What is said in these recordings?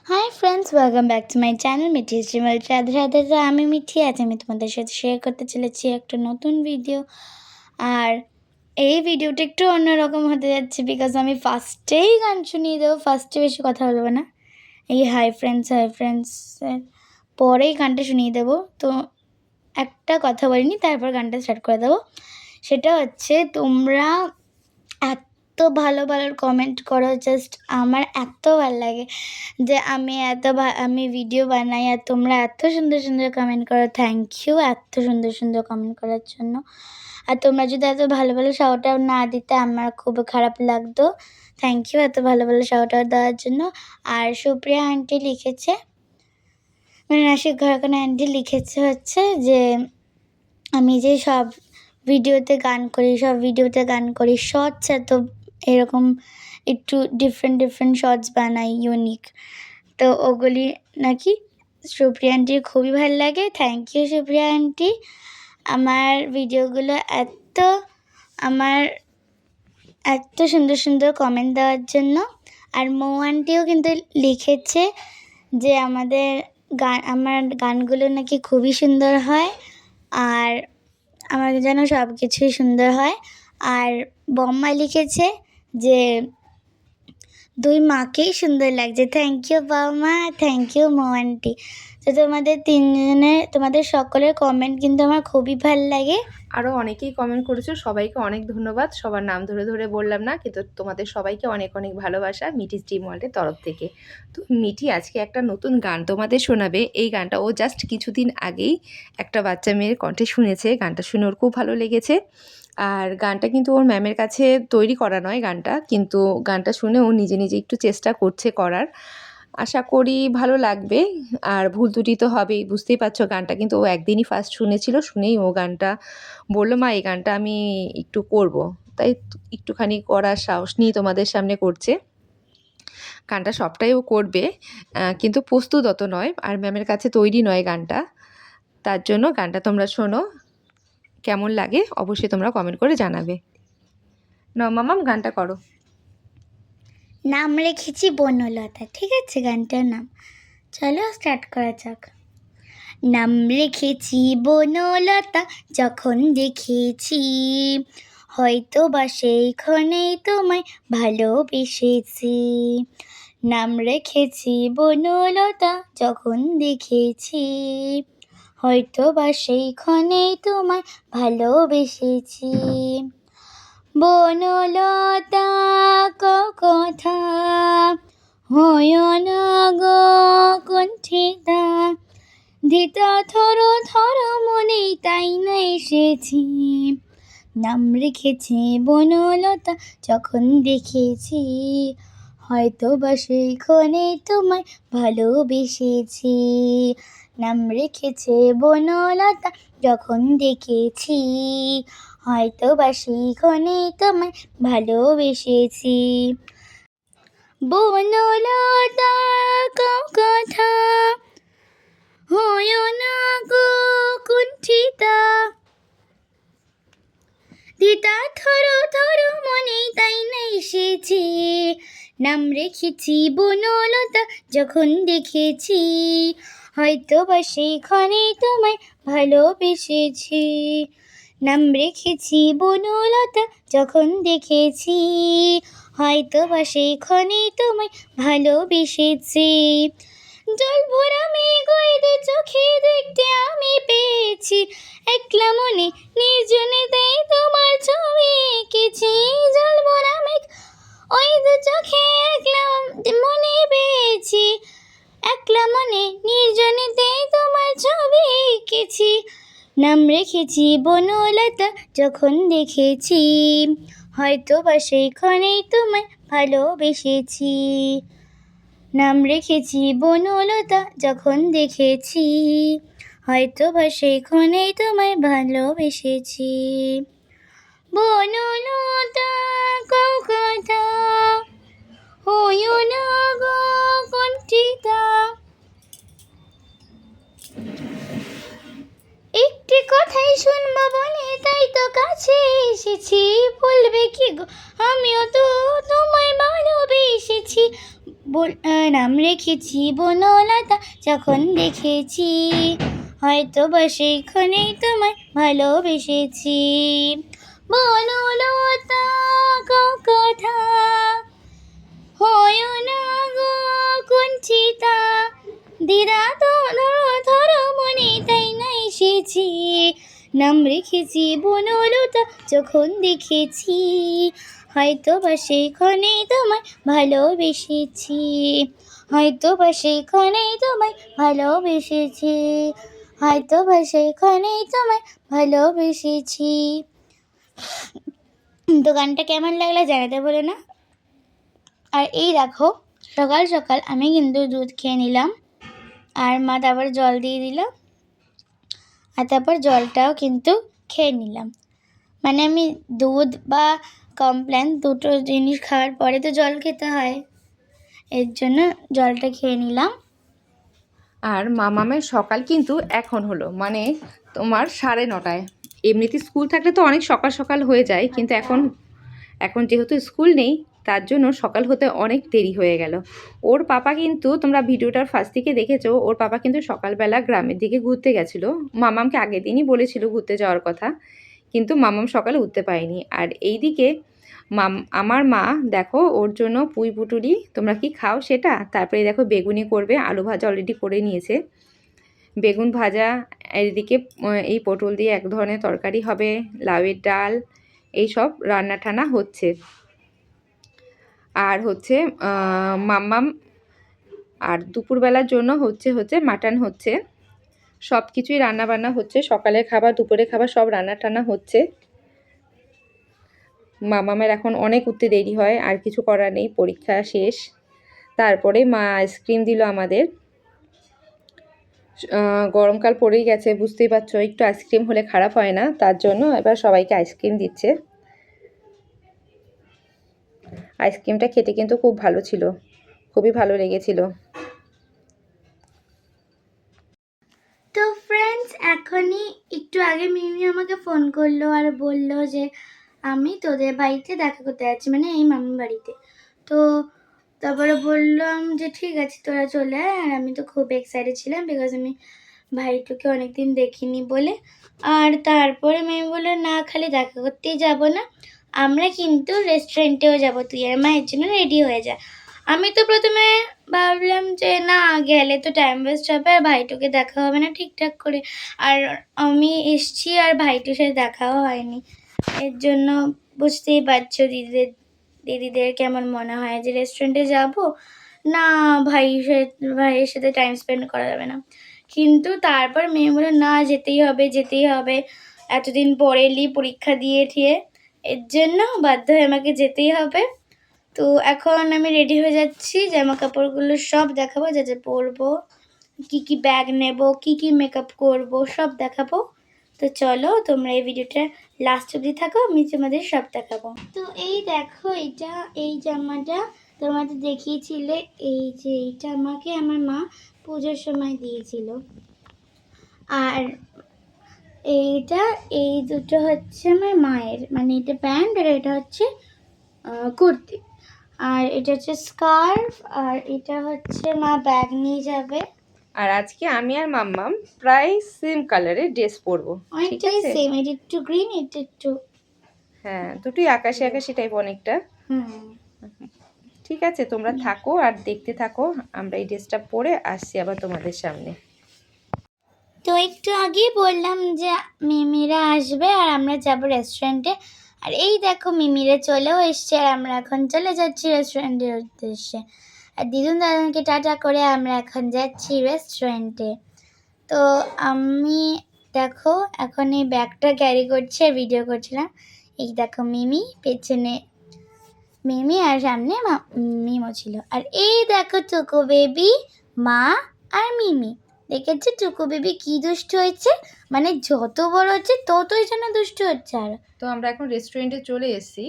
High friends, welcome back to my channel Mithi স্ট্রিমাল। রাধে রাধে। তো আমি মিঠি, আজ আমি তোমাদের সাথে শেয়ার করতে চলেছি একটা নতুন ভিডিও। আর এই ভিডিওটা একটু অন্যরকম হতে যাচ্ছে বিকজ আমি ফার্স্টেই গান শুনিয়ে দেবো, ফার্স্টে বেশি কথা বলবো না। এই হাই ফ্রেন্ডসের পরেই গানটা শুনিয়ে দেবো। তো একটা কথা বলিনি, তারপর গানটা স্টার্ট করে দেবো। সেটা হচ্ছে, তোমরা এত ভালো ভালো কমেন্ট করো, জাস্ট আমার এত ভালো লাগে যে আমি ভিডিও বানাই আর তোমরা এত সুন্দর সুন্দর কমেন্ট করো। থ্যাংক ইউ এত সুন্দর সুন্দর কমেন্ট করার জন্য। আর তোমরা যদি এত ভালো ভালো শাউট আউট না দিতে আমার খুব খারাপ লাগতো। থ্যাংক ইউ এত ভালো ভালো শাউট আউট দেওয়ার জন্য। আর সুপ্রিয়া আন্টি লিখেছে, মানে নাসিক ঘরকানা আন্টি লিখেছে হচ্ছে যে আমি যে সব ভিডিওতে গান করি শর্টস এত এরকম একটু ডিফারেন্ট শর্টস বানাই ইউনিক, তো ওগুলি নাকি সুপ্রিয়া আন্টির খুবই ভালো লাগে। থ্যাংক ইউ সুপ্রিয়া আন্টি, আমার ভিডিওগুলো আমার এত সুন্দর সুন্দর কমেন্ট দেওয়ার জন্য। আর মৌ আন্টিও কিন্তু লিখেছে যে আমার গানগুলো নাকি খুবই সুন্দর হয়, আর আমার যেন সব কিছুই সুন্দর হয়। আর বম্মা লিখেছে যে দুই মাকেই সুন্দর লাগছে। থ্যাংক ইউ বাবা, থ্যাংক ইউ মৌ আন্টি। তো তোমাদের সকলের কমেন্ট কিন্তু আমার খুবই ভালো লাগে। আরও অনেকেই কমেন্ট করেছো, সবাইকে অনেক ধন্যবাদ। সবার নাম ধরে ধরে বললাম না, কিন্তু তোমাদের সবাইকে অনেক অনেক ভালোবাসা মিঠি স্ট্রিম ওয়ার্ল্ডের তরফ থেকে। তো মিঠি আজকে একটা নতুন গান তোমাদের শোনাবে। এই গানটা ও জাস্ট কিছুদিন আগেই একটা বাচ্চা মেয়ের কণ্ঠে শুনেছে, গানটা শুনে ওর খুব ভালো লেগেছে। আর গানটা কিন্তু ওর ম্যামের কাছে তৈরি করা নয় গানটা, কিন্তু গানটা শুনে ও নিজে নিজে একটু চেষ্টা করছে করার। আশা করি ভালো লাগবে। আর ভুল ত্রুটি তো হবেই, বুঝতেই পারছো। গানটা কিন্তু ও একদিনই ফার্স্ট শুনেছিল, শুনেই ও গানটা বললো, মা এই গানটা আমি একটু করব। তাই একটুখানি করার সাহস নিয়ে তোমাদের সামনে করছে। গানটা সবটাই ও করবে, কিন্তু প্রস্তুত অত নয়, আর ম্যামের কাছে তৈরি নয় গানটা। তার জন্য গানটা তোমরা শোনো, কেমন লাগে অবশ্যই তোমরা কমেন্ট করে জানাবে। না মামাম, গানটা করো। নাম রেখেছি বনলতা, ঠিক আছে গানটার নাম। চলো স্টার্ট করা যাক। নাম রেখেছি বনলতা, যখন দেখেছি হয়তো বা সেইখানেই তোমায় ভালোবেসেছি। নাম রেখেছি বনলতা, যখন দেখেছি হয়তো বা সেইখানেই তোমায় ভালোবেসেছি। বনলতা কথা হয় না গো কণ্ঠিতা, ধিতা থরো থরো মনেই তাই না এসেছি। নাম রেখেছি বনলতা, যখন দেখেছি হয়তো বা সেইখানেই তোমায় ভালোবেসেছি। নাম রেখেছে বনলতা, যখন দেখেছি হয়তো বা সেইখানেই তোমায় ভালোবেসেছি। বনলতা কথা হয় না গো কুণ্ঠিতা, দিতা থরো থরো মনেই তাই না এসেছি। নাম রেখেছি বনলতা, যখন দেখেছি হয়তো বা সেইখানেই তোমায় ভালোবেসেছি। নাম রেখেছি বনলতা, যখন দেখেছি হয়তো বা সেইখানেই তোমায় ভালোবেসেছি। জল ভরা মেঘ ওই দু চোখে দেখতে আমি পেয়েছি, একলা মনে নির্জনে তাই তোমার ছবি এঁকেছি। জল ভরা মেঘ ওই দু চোখে একলা মনে পেয়েছি, একলা মনে নির্জনে তাই তোমার ছবি এঁকেছি। নাম রেখেছি বনলতা, যখন দেখেছি হয়তো বা সেইখানেই তোমায় ভালোবেসেছি। নাম রেখেছি বনলতা, যখন দেখেছি হয়তো বা সেইখানেই তোমায় ভালোবেসেছি। বনলতা কথা হয় না গো কণ্ঠিতা, একটি কথাই শুনবো বলে তাই তো কাছে এসেছি। বলবে কি গো, আমিও তো তোমায় ভালোবেসেছি। নাম রেখেছি বনলতা যখন দেখেছি, হয়তো বা সেইখানেই তোমায় ভালোবেসেছি। বনলতা কথা হয় না গো কুঞ্চিতা, দিদা তো ধরো ধরো মনে তাই না এসেছি, নাম রেখেছি বনলতা যখন দেখেছি, হয়তো বা সেইখানেই তোমায় ভালোবেসেছি, হয়তো বা সেইখানেই তোমায় ভালোবেসেছি, হয়তো বা সেইখানেই তোমায় ভালোবেসেছি। তো গানটা কেমন লাগলো জানাতে বলো না। আর এই দেখো সকাল সকাল আমি কিন্তু দুধ খেয়ে নিলাম, আর মা তারপর জল দিয়ে দিল, আর তারপর জলটাও কিন্তু খেয়ে নিলাম। মানে আমি দুধ বা কমপ্ল্যান দুটো জিনিস খাওয়ার পরে তো জল খেতে হয়, এর জন্য জলটা খেয়ে নিলাম। আর মামামের সকাল কিন্তু এখন হলো, মানে তোমার 9:30। এমনিতে স্কুল থাকলে তো অনেক সকাল সকাল হয়ে যায়, কিন্তু এখন যেহেতু স্কুল নেই তার জন্য সকাল হতে অনেক দেরি হয়ে গেল। ওর পাপা কিন্তু, তোমরা ভিডিওটার ফার্স্ট দিকে দেখেছো, ওর পাপা কিন্তু সকালবেলা গ্রামের দিকে ঘুরতে গেছিলো। মামামকে আগের দিনই বলেছিল ঘুরতে যাওয়ার কথা, কিন্তু মামাম সকালে উঠতে পারেনি। আর এইদিকে আমার মা দেখো ওর জন্য পুঁই পুটুলি, তোমরা কি খাও সেটা, তারপরে দেখো বেগুনি করবে, আলু ভাজা অলরেডি করে নিয়েছে, বেগুন ভাজা, এদিকে এই পটল দিয়ে এক ধরনের তরকারি হবে, লাউয়ের ডাল, এই সব রান্না টান্না হচ্ছে। আর হচ্ছে মাম্মাম আর দুপুরবেলার জন্য হচ্ছে মাটন হচ্ছে, সব কিছুই রান্না বান্না হচ্ছে, সকালের খাবার দুপুরে খাবার সব রান্না টান্না হচ্ছে। মামামের এখন অনেক উঠতে দেরি হয়, আর কিছু করার নেই, পরীক্ষা শেষ। তারপরে মা আইসক্রিম দিল আমাদের, গরমকাল পড়েই গেছে বুঝতেই পারছো, একটু আইসক্রিম হলে খারাপ হয় না, তার জন্য এবার সবাইকে আইসক্রিম দিচ্ছে। আইসক্রিমটা খেতে কিন্তু খুব ভালো ছিল, খুবই ভালো লেগেছিল। তো ফ্রেন্ডস, এখনই একটু আগে মিমি আমাকে ফোন করলো আর বললো যে আমি তোদের বাড়িতে দেখা করতে যাচ্ছি, মানে এই মামির বাড়িতে। তো তারপরে বললাম যে ঠিক আছে তোরা চলে আয়, আর আমি তো খুব এক্সাইটেড ছিলাম বিকজ আমি ভাইটুকে অনেকদিন দেখিনি বলে। আর তারপরে মেয়ে বললো না খালি দেখা করতেই যাব না, আমরা কিন্তু রেস্টুরেন্টেও যাব, তুই আর মায়ের জন্য রেডি হয়ে যা। আমি তো প্রথমে ভাবলাম যে না গেলে তো টাইম ওয়েস্ট হবে আর ভাইটুকে দেখা হবে না ঠিকঠাক করে, আর আমি এসছি আর ভাইটুর সাথে দেখাও হয়নি, এর জন্য বুঝতেই পারছো দিদিদের কেমন মনে হয় যে রেস্টুরেন্টে যাব না, ভাইয়ের সাথে টাইম স্পেন্ড করা যাবে না। কিন্তু তারপর মেয়ে বলে না যেতেই হবে, এতদিন পরে এলি পরীক্ষা দিয়ে ঠিয়ে, এর জন্য বাধ্য হয়ে আমাকে যেতেই হবে। তো এখন আমি রেডি হয়ে যাচ্ছি, জামা কাপড়গুলো সব দেখাবো, যা যা পরবো, কী ব্যাগ নেব, কী মেকআপ করব, সব দেখাবো। তো চলো তোমরা এই ভিডিওটা লাস্ট অবধি থাকো, আমি তোমাদের সব দেখাবো। তো এই দেখো এই জামাটা তোমাদের দেখিয়েছিলে, এই যে এইটা আমাকে আমার মা পুজোর সময় দিয়েছিল। আর এই দুটো হচ্ছে আমার মায়ের, মানে এটা প্যান্ট আর এটা হচ্ছে কুর্তি, আর এটা হচ্ছে স্কার্ফ, আর এটা হচ্ছে মা ব্যাগ নিয়ে যাবে। আর আজকে আমি আর মাম্মাম প্রায় সেম কালারের ড্রেস পরবো, ঠিক অনেকটাই আছে? সেম, এটা একটু গ্রিন, এটা একটু হ্যাঁ, দুটোই আকাশি আকাশি টাইপ অনেকটা। ঠিক আছে, তোমরা থাকো আর দেখতে থাকো, আমরা এই ড্রেসটা পরে আসছি আবার তোমাদের সামনে। তো একটু আগেই বললাম যে মিমিরা আসবে আর আমরা যাব রেস্টুরেন্টে, আর এই দেখো মিমিরা চলেও এসছে, আর আমরা এখন চলে যাচ্ছি রেস্টুরেন্টের উদ্দেশ্যে। আর দিদুন দাদাকে টাটা করে আমরা এখন যাচ্ছি রেস্টুরেন্টে। তো আমি দেখো এখন এই ব্যাগটা ক্যারি করছি আর ভিডিও করছিলাম। এই দেখো মিমি পেছনে, মিমি আর সামনে মিমো ছিল, আর এই দেখো টুকু বেবি, মা আর মিমি। দেখেছো টুকু বেবি কি দুষ্ট হয়েছে, মানে যত বড় হচ্ছে ততই যেন দুষ্ট হচ্ছে। আর তো আমরা এখন রেস্টুরেন্টে চলে এসেছি।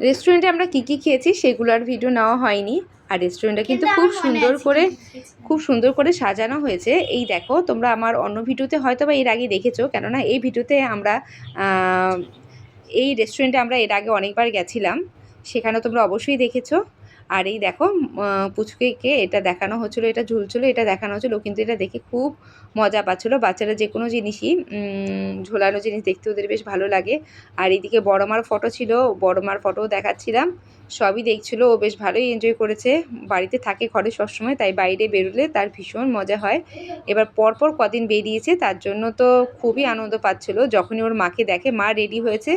রেস্টুরেন্টে আমরা কি খেয়েছি সেগুলো আর ভিডিও নেওয়া হয়নি। আর রেস্টুরেন্টটা কিন্তু খুব সুন্দর করে সাজানো হয়েছে। এই দেখো, তোমরা আমার অন্য ভিডিওতে হয়তো বা এর আগে দেখেছো, কেননা এই ভিডিওতে আমরা এই রেস্টুরেন্টে আমরা এর আগে অনেকবার গেছিলাম, সেখানে তোমরা অবশ্যই দেখেছো। আর এই দেখো পুচকুকে এটা দেখানো হচ্ছিলো, এটা ঝুলছিলো, এটা দেখানো হচ্ছিলো, ও কিন্তু এটা দেখে খুব মজা পাচ্ছিলো। বাচ্চারা যে কোনো জিনিসই ঝোলানো জিনিস দেখতে ওদের বেশ ভালো লাগে। আর এইদিকে বড় মার ফটো ছিল, বড় মার ফটোও দেখাচ্ছিলাম, সবই দেখছিলো। ও বেশ ভালোই এনজয় করেছে। বাড়িতে থাকে ঘরে সবসময়, তাই বাইরে বেরোলে তার ভীষণ মজা হয়। এবার পরপর কদিন বেরিয়েছে, তার জন্য তো খুবই আনন্দ পাচ্ছিলো। যখনই ওর মাকে দেখে মা রেডি হয়েছে,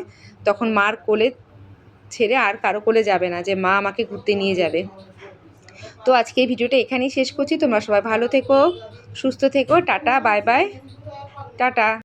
তখন মার কোলে ছেড়ে আর কারো কোলে যাবে না, যে মা আমাকে ঘুরতে নিয়ে যাবে। তো আজকে এই ভিডিওটা এখানেই শেষ করছি। তোমরা সবাই ভালো থেকো, সুস্থ থেকো। Tata, bye bye, tata.